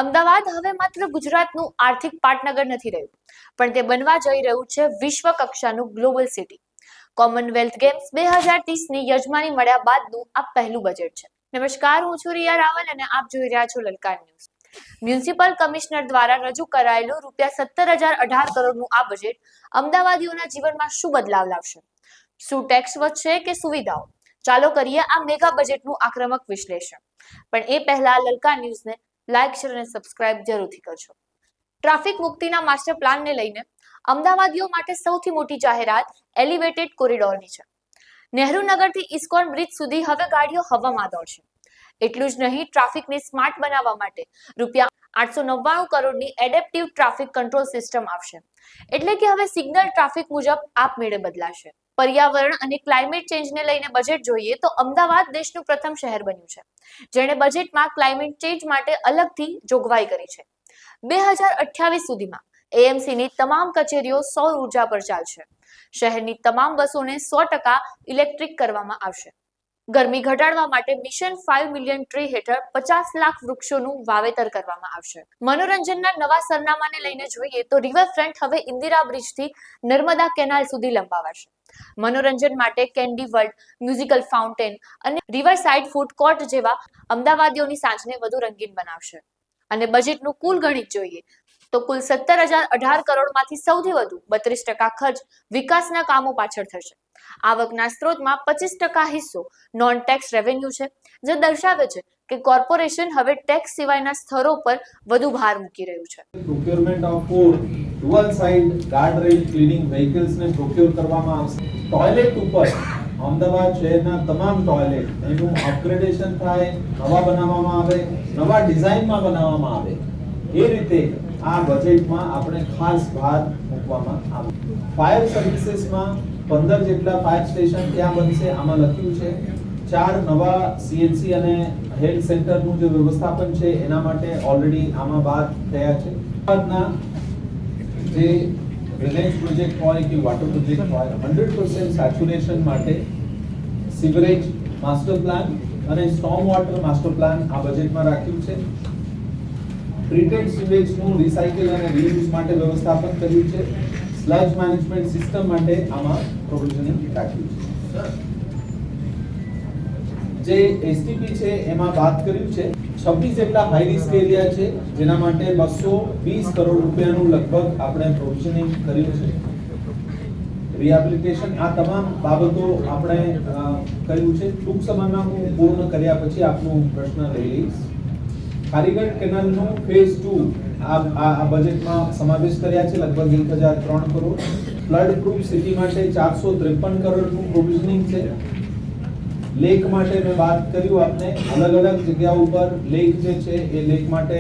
અમદાવાદ હવે માત્ર ગુજરાતનું આર્થિક પાટનગર નથી રહ્યું, પણ તે બનવા જઈ રહ્યું છે વિશ્વ કક્ષાનું ગ્લોબલ સિટી. કોમનવેલ્થ ગેમ્સ 2030ની યજમાની મળ્યા બાદનું આ પહેલું બજેટ છે. નમસ્કાર, હું છું રિયા રાવલ અને આપ જોઈ રહ્યા છો લલકાર ન્યૂઝ. મ્યુનિસિપલ કમિશનર દ્વારા રજૂ કરાયેલું ₹17,018 કરોડનું આ બજેટ અમદાવાદીઓના જીવનમાં શું બદલાવ લાવશે? શું ટેક્સ વધશે કે સુવિધાઓ? ચાલો કરીએ આ મેગા બજેટનું આક્રમક વિશ્લેષણ. પણ એ પહેલા લલકાર ન્યૂઝને લાઇક, શેર અને સબસ્ક્રાઇબ જરૂરથી કરજો. ટ્રાફિક મુક્તિના માસ્ટર પ્લાનને લઈને અમદાવાદીઓ માટે સૌથી મોટી જાહેરાત એલિવેટેડ કોરિડોરની છે. નહેરુનગરથી ઇસ્કોન બ્રિજ સુધી હવે ગાડીઓ હવામાં દોડશે. એટલું જ નહીં, ટ્રાફિકને સ્માર્ટ બનાવવા માટે ₹899 કરોડની એડેપ્ટિવ ટ્રાફિક કંટ્રોલ સિસ્ટમ આવશે. એટલે કે હવે સિગ્નલ ટ્રાફિક મુજબ આપમેળે બદલાશે. પર્યાવરણ અને ક્લાઇમેટ ચેન્જને લઈને બજેટ જોઈએ તો અમદાવાદ દેશનું પ્રથમ શહેર બન્યું છે જેણે બજેટમાં ક્લાઇમેટ ચેન્જ માટે અલગથી જોગવાઈ કરી છે. 2028 સુધીમાં એએમસીની તમામ કચેરીઓ સૌર ઉર્જા પર ચાલશે. શહેરની તમામ બસોને 100% ઇલેક્ટ્રિક કરવામાં આવશે. ગરમી ઘટાડવા માટે મિશન 5 મિલિયન ટ્રી હેઠળ 50 લાખ વૃક્ષોનું વાવેતર કરવામાં આવશે. મનોરંજનના નવા સરનામાને લઈને જોઈએ તો રિવરફ્રન્ટ હવે ઇન્દિરા બ્રિજથી નર્મદા કેનાલ સુધી લંબાવાશે. મનોરંજન માટે કેન્ડી વર્લ્ડ, મ્યુઝિકલ ફાઉન્ટેન અને રિવરસાઇડ ફૂડ કોર્ટ જેવા અમદાવાદીઓની સાંજને વધુ રંગીન બનાવશે. અને બજેટનું કુલ ગણિત જોઈએ તો કુલ 17,018 કરોડમાંથી સૌથી વધુ 32% ખર્ચ વિકાસના કામો પાછળ થશે. આવકના સ્ત્રોતમાં 25% હિસ્સો નોન ટેક્સ રેવન્યુ છે, જે દર્શાવે છે કે કોર્પોરેશન હવે ટેક્સ સિવાયના સ્તરો પર વધુ ભાર મૂકી રહ્યું છે. Procurement of food, dual side guardrail cleaning vehicles ને પ્રોક્યોર કરવામાં આવશે. ટોયલેટ ઉપર અમદાવાદ શહેરના તમામ ટોયલેટ એનું અપગ્રેડેશન થાય, નવા બનાવવામાં આવે, નવા ડિઝાઇનમાં બનાવવામાં આવે. એ રીતે આ બજેટમાં આપણે ખાસ ભાર મૂકવામાં આવે. ફાયર સર્વિસીસમાં 15 જેટલા ફાયર સ્ટેશન ત્યાં બનશે. આમાં લખ્યું છે 4 નવા સીએનસી અને હેલ્થ સેન્ટરનું જે વ્યવસ્થાપન છે એના માટે ઓલરેડી આમાં વાત થયા છે. બાદના જે ડ્રેનેજ પ્રોજેક્ટ હોય કે વોટર પ્રોજેક્ટ હોય 100% સેચ્યુરેશન માટે સિવરેજ માસ્ટર પ્લાન અને સ્ટોર્મ વોટર માસ્ટર પ્લાન આ બજેટમાં રાખ્યું છે. ટ્રીટેડ સિવેજનું રિસાયકલ અને રીયુઝ માટે વ્યવસ્થાપન કર્યું છે. સ્લજ મેનેજમેન્ટ સિસ્ટમ માટે આમાં પ્રોવિઝનિંગ રાખ્યું છે. જે એસટીપી છે એમાં વાત કર્યું છે 26 જેટલા હાઈ રિસ્ક એરિયા છે જેના માટે 220 કરોડ રૂપિયાનું લગભગ આપણે પ્રોવિઝનિંગ કર્યું છે. રિહેબિલિટેશન આ તમામ બાબતો આપણે કર્યું છે. ટૂંક સમયમાં હું પૂર્ણ કર્યા પછી આપનો પ્રશ્ન લઈ લઈશ. કારીગર કેનાલનું ફેઝ 2 આ બજેટમાં સમાવેશ કર્યા છે, લગભગ 1,003 કરોડ. ફ્લડ પ્રૂફ સિટી માટે 453 કરોડનું પ્રોવિઝનિંગ છે. લેક માટે મેં વાત કર્યું આપને, અલગ અલગ જગ્યાઓ ઉપર લેક જે છે એ લેક માટે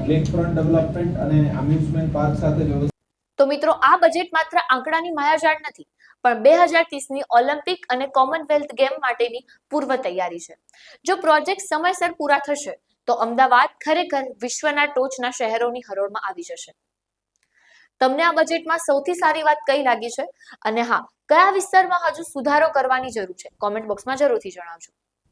લેક ફ્રન્ટ ડેવલપમેન્ટ અને એમ્યુઝમેન્ટ પાર્ક સાથે વ્યવસ્થા. તો મિત્રો, આ બજેટ માત્ર આંકડાની માયાજાળ નથી, પણ 2030ની ઓલિમ્પિક અને કોમનવેલ્થ ગેમ માટેની પૂર્વ તૈયારી છે. જો પ્રોજેક્ટ સમયસર પૂરા થશે તો અમદાવાદ ખરેખર વિશ્વના ટોચના શહેરોની હરોળમાં આવી જશે. તમને આ બજેટમાં સૌથી સારી વાત કઈ લાગી છે? અને હા, કયા વિસ્તારમાં હજુ સુધારો કરવાની જરૂર છે? કોમેન્ટ બોક્સમાં જરૂરથી જણાવજો.